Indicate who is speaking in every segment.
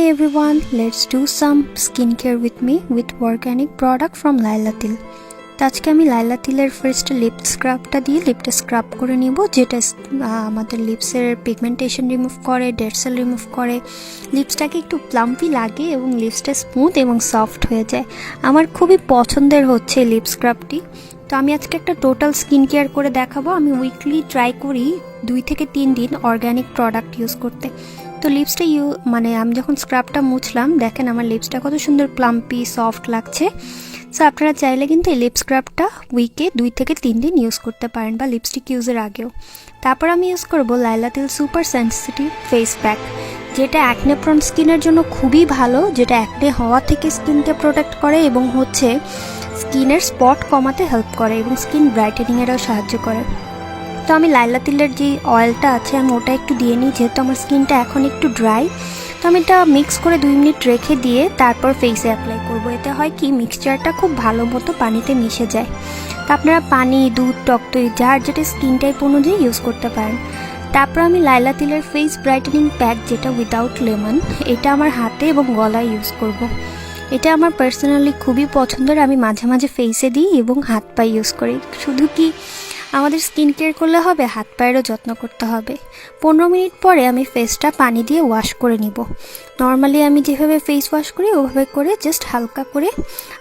Speaker 1: Hey everyone, let's do some skincare with me with organic product from Laila Til. তো আজকে আমি লাইলা তিলের first lip স্ক্রাবটা দিয়ে লিপটা scrub করে নিব, যেটা আমাদের লিপসের পিগমেন্টেশন রিমুভ করে, ডেড সেল রিমুভ করে, লিপসটাকে একটু প্লাম্পি লাগে এবং লিপসটা স্মুথ এবং সফট হয়ে যায়। আমার খুবই পছন্দের হচ্ছে লিপ স্ক্রাবটি। তো আমি আজকে একটা টোটাল স্কিন কেয়ার করে দেখাবো। আমি উইকলি ট্রাই করি 2 থেকে 3 দিন অর্গ্যানিক প্রোডাক্ট ইউজ করতে। তো লিপসটা আমি যখন স্ক্রাবটা মুছলাম, দেখেন আমার লিপসটা কত সুন্দর প্লাম্পি সফট লাগছে। সো আপনারা চাইলে কিন্তু এই লিপ স্ক্রাবটা উইকে 2 থেকে 3 দিন ইউজ করতে পারেন, বা লিপস্টিক ইউজের আগেও। তারপর আমি ইউজ করব লাইলা তিল সুপার সেন্সিটিভ ফেস প্যাক, যেটা অ্যাকনে প্রন স্কিনের জন্য খুবই ভালো, যেটা অ্যাকনে হওয়া থেকে স্কিনকে প্রোটেক্ট করে এবং হচ্ছে স্কিনের স্পট কমাতে হেল্প করে এবং স্কিন ব্রাইটেনিংয়েরও সাহায্য করে। তো আমি লাইলা তিলের যে অয়েলটা আছে আমি ওটা একটু দিয়ে নিই, যেহেতু আমার স্কিনটা এখন একটু ড্রাই। তো আমি এটা মিক্স করে 2 মিনিট রেখে দিয়ে তারপর ফেসে অ্যাপ্লাই করব। এতে হয় কি, মিক্সচারটা খুব ভালো মতো পানিতে মিশে যায়। তো আপনারা পানি, দুধ, টক দই যার যেটা স্কিন টাইপ অনুযায়ী ইউজ করতে পারেন। তারপর আমি লাইলা তিলের ফেস ব্রাইটেনিং প্যাক, যেটা উইদাউট লেমন, এটা আমার হাতে এবং গলায় ইউজ করব। এটা আমার পার্সোনালি খুবই পছন্দের, আমি মাঝে মাঝে ফেসে দিই এবং হাত পায়ে ইউজ করি। শুধু কি আমাদের স্কিন কেয়ার করলে হবে, হাত পায়েরও যত্ন করতে হবে। 15 মিনিট পরে আমি ফেসটা পানি দিয়ে ওয়াশ করে নিব। নর্মালি আমি যেভাবে ফেস ওয়াশ করি ওভাবে করে জাস্ট হালকা করে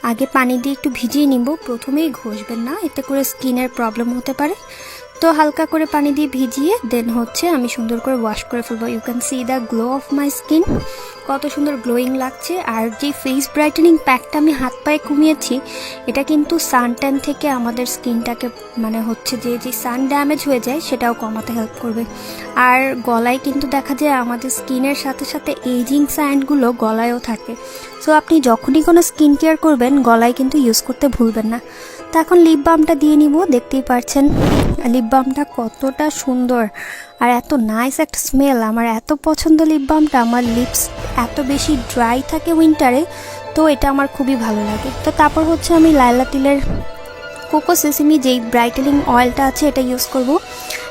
Speaker 1: আগে পানি দিয়ে একটু ভিজিয়ে নিব। প্রথমেই ঘষবেন না, এতে করে স্কিনের প্রবলেম হতে পারে। তো হালকা করে পানি দিয়ে ভিজিয়ে দেন হচ্ছে আমি সুন্দর করে ওয়াশ করে ফেলবো। You can see the glow of my skin, কত সুন্দর গ্লোয়িং লাগছে। আর যে ফেস ব্রাইটেনিং প্যাকটা আমি হাত পায়ে কমিয়েছি, এটা কিন্তু সান ট্যান থেকে আমাদের স্কিনটাকে হচ্ছে যে সান ড্যামেজ হয়ে যায় সেটাও কমাতে হেল্প করবে। আর গলায় কিন্তু দেখা যায় আমাদের স্কিনের সাথে সাথে এজিং সাইনগুলো গলায়ও থাকে। সো আপনি যখনই কোনো স্কিন কেয়ার করবেন গলায় কিন্তু ইউজ করতে ভুলবেন না। তো এখন লিপ বামটা দিয়ে নিব। দেখতেই পাচ্ছেন লিপ বামটা কতটা সুন্দর আর এত নাইস একটা স্মেল। আমার এত পছন্দ লিপ বামটা। আমার লিপস এত বেশি ড্রাই থাকে উইন্টারে, তো এটা আমার খুবই ভালো লাগে। তো তারপর হচ্ছে আমি লাইলা তিলের কোকো সেসিমি যেই ব্রাইটেনিং অয়েলটা আছে এটা ইউজ করব।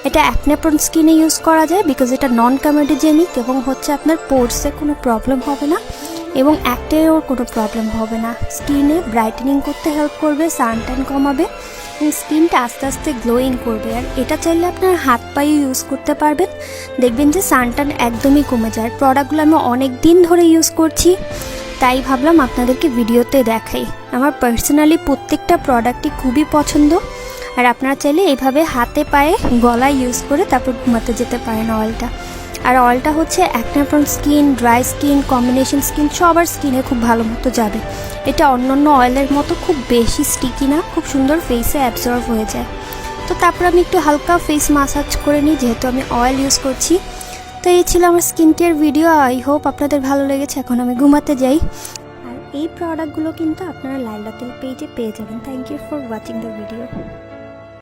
Speaker 1: এটা অ্যাকনে প্রন স্কিনে ইউজ করা যায় বিকজ এটা নন কমেডোজেনিক এবং হচ্ছে আপনার পোর্সে কোনো প্রবলেম হবে না এবং অ্যাকনেরও কোনো প্রবলেম হবে না। স্কিনে ব্রাইটেনিং করতে হেল্প করবে, সান ট্যান কমাবে এবং স্কিনটা আস্তে আস্তে গ্লোয়িং করবে। আর এটা চাইলে আপনার হাত পায়ে ইউজ করতে পারবেন, দেখবেন যে সান ট্যান একদমই কমে যায়। প্রোডাক্টগুলো আমি অনেক দিন ধরে ইউজ করছি, তাই ভাবলাম আপনাদেরকে ভিডিওতে দেখাই। আমার পার্সোনালি প্রত্যেকটা প্রোডাক্টই খুবই পছন্দ। আর আপনারা চাইলে এইভাবে হাতে পায়ে গলায় ইউজ করে তারপর ঘুমাতে যেতে পারেন অয়েলটা। আর অয়েলটা হচ্ছে acne prawn skin, dry skin, combination skin সবার স্কিনে খুব ভালো মতো যাবে। এটা অন্যান্য অয়েলের মতো খুব বেশি স্টিকি না, খুব সুন্দর ফেসে অ্যাবজর্ব হয়ে যায়। তো তারপর আমি একটু হালকা ফেস মাসাজ করে নিই, যেহেতু আমি অয়েল ইউজ করছি। তো এই ছিল আমার skin care video. I hope আপনাদের ভালো লেগেছে। এখন আমি ঘুমাতে যাই। আর এই প্রোডাক্টগুলো কিন্তু আপনারা লাইলা তিল পেজে পেয়ে যাবেন। Thank you for watching the video.